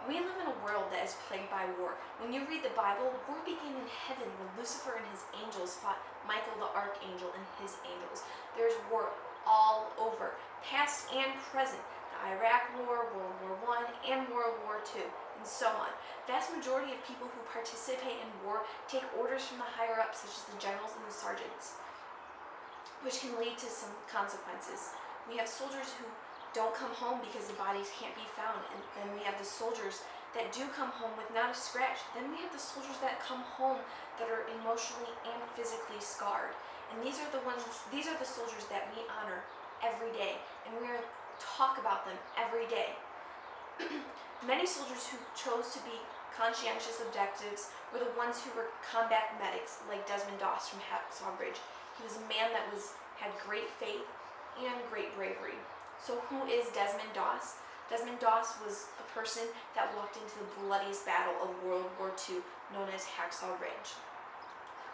We live in a world that is plagued by war. When you read the Bible, war began in heaven when Lucifer and his angels fought Michael the archangel and his angels. There's war all over, past and present. The Iraq War, World War I, and World War II, and so on. Vast majority of people who participate in war take orders from the higher ups, such as the generals and the sergeants, which can lead to some consequences. We have soldiers who don't come home because the bodies can't be found, and then we have the soldiers that do come home with not a scratch. Then we have the soldiers that come home that are emotionally and physically scarred. And these are the soldiers that we honor every day, and we are talk about them every day. Many soldiers who chose to be conscientious objectives were the ones who were combat medics, like Desmond Doss from Hacksaw Ridge. He was a man that had great faith and great bravery. So who is Desmond Doss? Desmond Doss was a person that walked into the bloodiest battle of World War II, known as Hacksaw Ridge.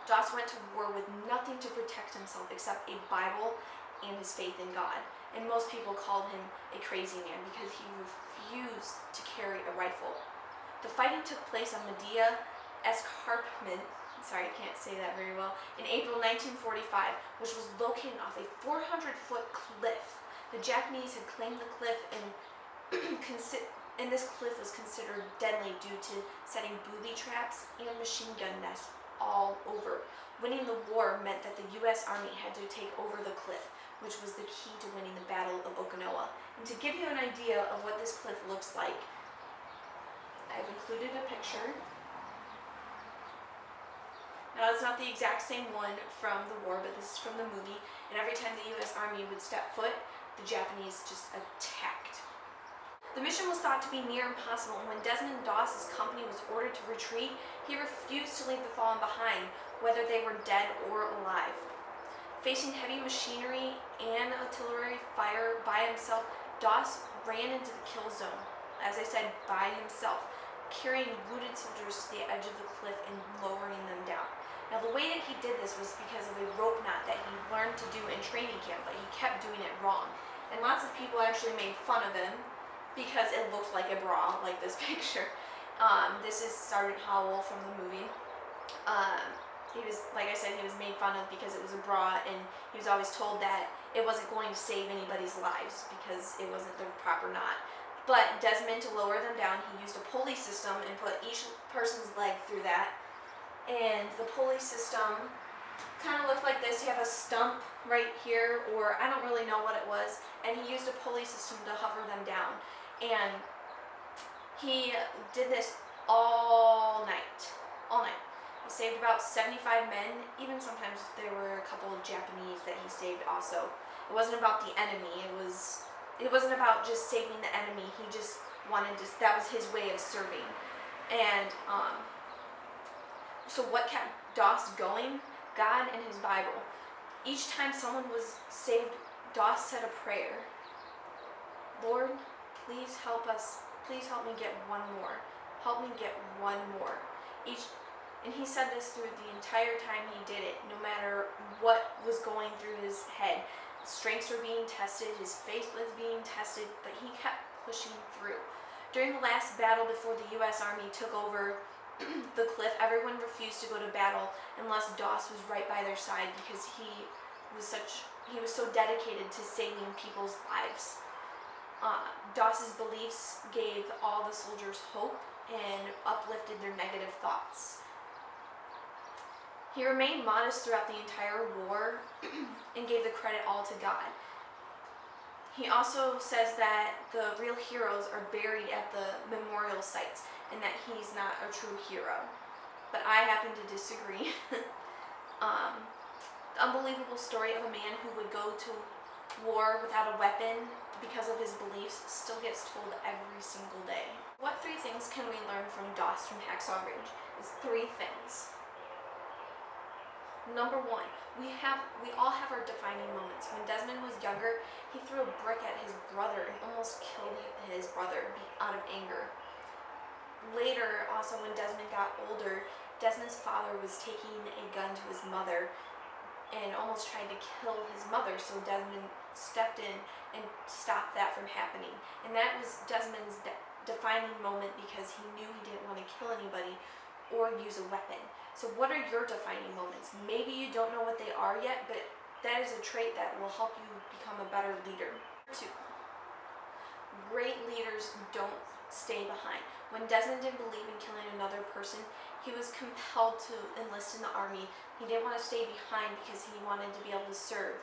Doss went to war with nothing to protect himself except a Bible and his faith in God. And most people called him a crazy man because he refused to carry a rifle. The fighting took place on Medea Escarpment, sorry, I can't say that very well, in April 1945, which was located off a 400-foot cliff. The Japanese had claimed the cliff, and this cliff was considered deadly due to setting booby traps and machine gun nests all over. Winning the war meant that the U.S. Army had to take over the cliff, which was the key to winning the Battle of Okinawa. And to give you an idea of what this cliff looks like, I've included a picture. Now, it's not the exact same one from the war, but this is from the movie, and every time the U.S. Army would step foot, the Japanese just attacked. The mission was thought to be near impossible, and when Desmond Doss's company was ordered to retreat, he refused to leave the fallen behind, whether they were dead or alive. Facing heavy machinery and artillery fire by himself, Doss ran into the kill zone, as I said, by himself, carrying wounded soldiers to the edge of the cliff and lowering them down. Now, the way that he did this was because of a rope knot that he learned to do in training camp, but he kept doing it wrong. And lots of people actually made fun of him because it looked like a bra, like this picture. This is Sergeant Howell from the movie. He was, like I said, he was made fun of because it was a bra, and he was always told that it wasn't going to save anybody's lives because it wasn't the proper knot. But Desmond, to lower them down, he used a pulley system and put each person's leg through that. And the pulley system kind of looked like this. You have a stump right here, or I don't really know what it was, and he used a pulley system to hover them down. And he did this all night. He saved about 75 men. Even sometimes there were a couple of Japanese that he saved also. It wasn't about the enemy. It wasn't about just saving the enemy. He just wanted to, that was his way of serving. And so what kept Doss going? God and his Bible. Each time someone was saved, Doss said a prayer. Lord, please help us. Please help me get one more. Help me get one more. And he said this through the entire time he did it, no matter what was going through his head. Strengths were being tested, his faith was being tested, but he kept pushing through. During the last battle before the U.S. Army took over the cliff, everyone refused to go to battle unless Doss was right by their side because he was so dedicated to saving people's lives. Doss's beliefs gave all the soldiers hope and uplifted their negative thoughts. He remained modest throughout the entire war and gave the credit all to God. He also says that the real heroes are buried at the memorial sites and that he's not a true hero. But I happen to disagree. The unbelievable story of a man who would go to war without a weapon because of his beliefs still gets told every single day. What 3 things can we learn from Doss from Hacksaw Ridge? It's 3 things. Number 1, we all have our defining moments. When Desmond was younger, he threw a brick at his brother and almost killed his brother out of anger. Later, also when Desmond got older, Desmond's father was taking a gun to his mother and almost tried to kill his mother, so Desmond stepped in and stopped that from happening. And that was Desmond's defining moment because he knew he didn't want to kill anybody or use a weapon. So what are your defining moments? Maybe you don't know what they are yet, but that is a trait that will help you become a better leader. 2. Great leaders don't stay behind. When Desmond didn't believe in killing another person, he was compelled to enlist in the army. He didn't want to stay behind because he wanted to be able to serve.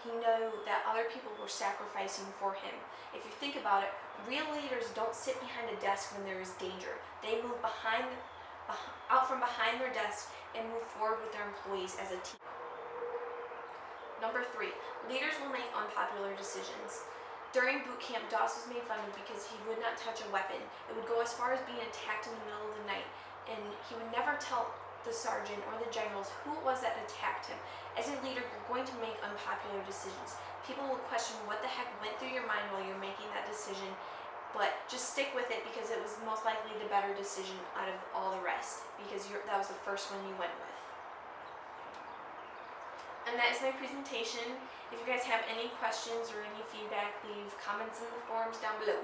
He knew that other people were sacrificing for him. If you think about it, real leaders don't sit behind a desk when there is danger. They move out from behind their desk and move forward with their employees as a team. Number 3, leaders will make unpopular decisions. During boot camp, Doss was made fun of because he would not touch a weapon. It would go as far as being attacked in the middle of the night, and he would never tell the sergeant or the generals who it was that attacked him. As a leader, you're going to make unpopular decisions. People will question what the heck went through your mind while you're making that decision, but just stick with it because it was most likely the better decision out of all the rest, because that was the first one you went with. And that is my presentation. If you guys have any questions or any feedback, leave comments in the forums down below.